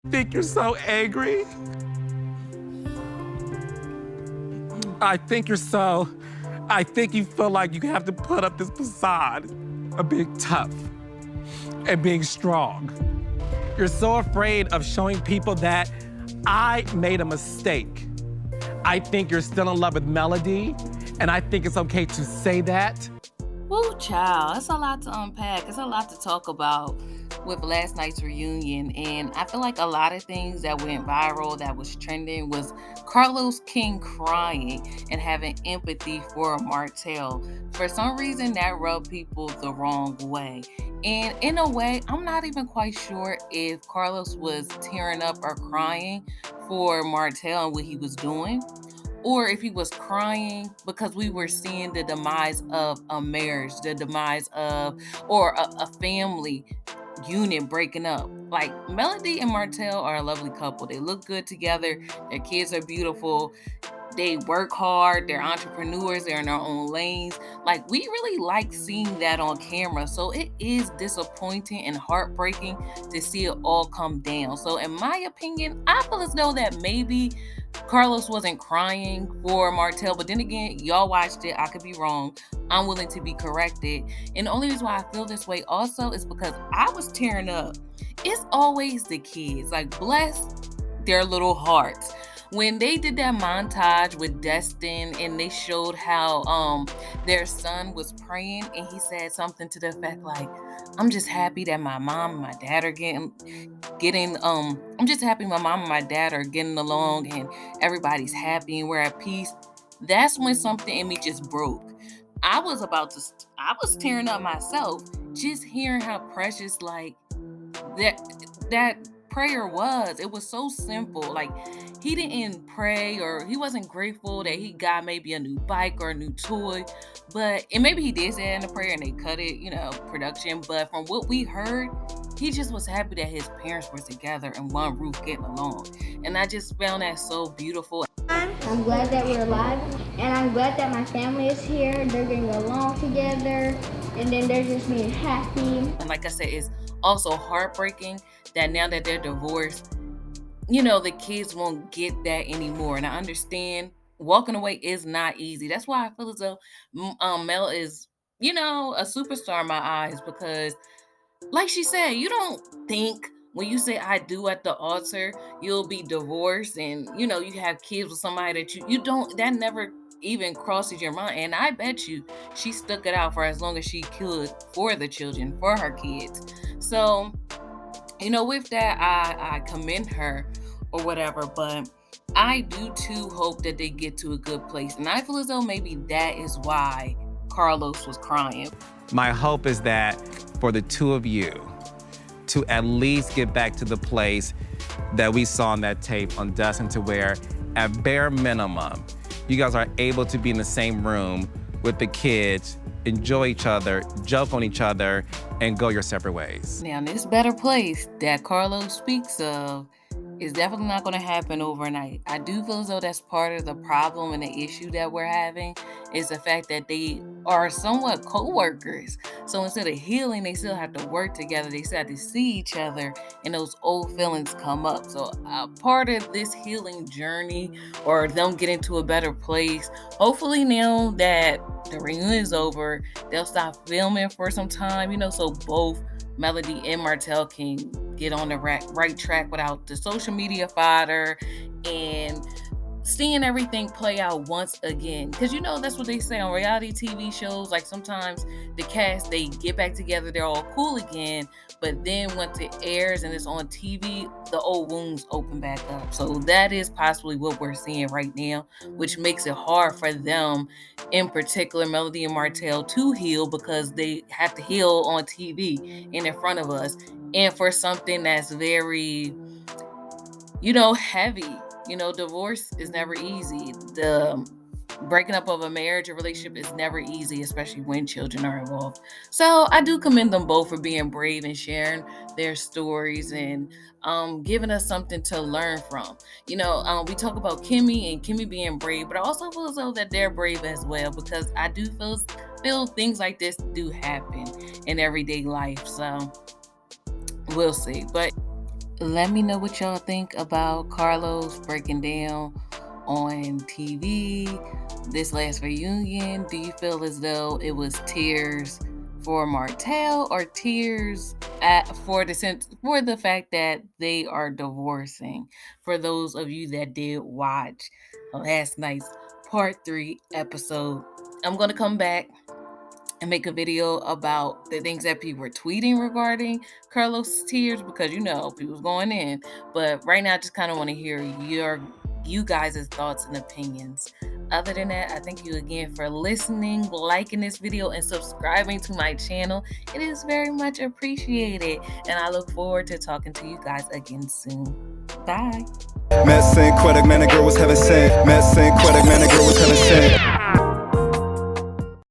Think you're so angry? I think you feel like you have to put up this facade of being tough and being strong. You're so afraid of showing people that I made a mistake. I think you're still in love with Melody, and I think it's okay to say that. Woo, child, it's a lot to unpack. It's a lot to talk about with last night's reunion. And I feel like a lot of things that went viral, that was trending, was Carlos King crying and having empathy for Martell. For some reason, that rubbed people the wrong way. And in a way, I'm not even quite sure if Carlos was tearing up or crying for Martell and what he was doing, or if he was crying because we were seeing the demise of a marriage, the demise of, or a family unit breaking up. Like, Melody and Martell are a lovely couple. They look good together. Their kids are beautiful. They work hard. They're entrepreneurs. They're in their own lanes. Like, we really like seeing that on camera. So it is disappointing and heartbreaking to see it all come down. So in my opinion, I feel as though that maybe Carlos wasn't crying for Martell, but then again, y'all watched it. I could be wrong. I'm willing to be corrected. And the only reason why I feel this way also is because I was tearing up. It's always the kids. Like, bless their little hearts. When they did that montage with Destin and they showed how their son was praying, and he said something to the effect like, I'm just happy that my mom and my dad are getting I'm just happy my mom and my dad are getting along and everybody's happy and we're at peace. That's when something in me just broke. I was tearing up myself just hearing how precious, like, that prayer was. It was so simple. Like, he didn't pray, or he wasn't grateful that he got maybe a new bike or a new toy, but and maybe he did say that in the prayer and they cut it, production, but from what we heard, he just was happy that his parents were together in one roof getting along. And I just found that so beautiful. I'm glad that we're alive, and I'm glad that my family is here. They're getting along together, and then they're just being happy. And like I said, it's also heartbreaking that now that they're divorced, the kids won't get that anymore. And I understand walking away is not easy. That's why I feel as though Mel is, a superstar in my eyes, because like she said, you don't think when you say I do at the altar, you'll be divorced and you have kids with somebody that you don't, that never even crosses your mind. And I bet you she stuck it out for as long as she could for the children, for her kids. So, with that, I commend her or whatever, but I do too hope that they get to a good place. And I feel as though maybe that is why Carlos was crying. My hope is that for the two of you to at least get back to the place that we saw on that tape on Dustin, to where at bare minimum, you guys are able to be in the same room with the kids, enjoy each other, joke on each other, and go your separate ways. Now, this better place that Carlos speaks of is definitely not going to happen overnight. I do feel as though that's part of the problem and the issue that we're having, is the fact that they are somewhat co-workers. So instead of healing, they still have to work together. They still have to see each other, and those old feelings come up. So part of this healing journey, or them getting to a better place, hopefully now that the reunion is over, they'll stop filming for some time, so both Melody and Martell can get on the right track without the social media fodder and seeing everything play out once again. Because that's what they say on reality TV shows. Like, sometimes the cast, they get back together, they're all cool again, but then once it airs and it's on TV, the old wounds open back up. So that is possibly what we're seeing right now, which makes it hard for them, in particular Melody and Martell, to heal, because they have to heal on TV and in front of us, and for something that's very heavy. Divorce is never easy. The breaking up of a marriage or relationship is never easy, especially when children are involved. So I do commend them both for being brave and sharing their stories and giving us something to learn from. We talk about Kimmy and Kimmy being brave, but I also feel as though that they're brave as well, because I do feel things like this do happen in everyday life. So we'll see. But Let me know what y'all think about Carlos breaking down on TV this last reunion. Do you feel as though it was tears for Martell or tears for the fact that they are divorcing? For those of you that did watch last night's part 3 episode, I'm gonna come back and make a video about the things that people were tweeting regarding Carlos' tears, because people's going in. But right now I just kind of want to hear you guys' thoughts and opinions. Other than that, I thank you again for listening, liking this video, and subscribing to my channel. It is very much appreciated, and I look forward to talking to you guys again soon. Bye. Met Synquette, man, a girl was heaven sent. Met Synquette, man, a girl was heaven sent.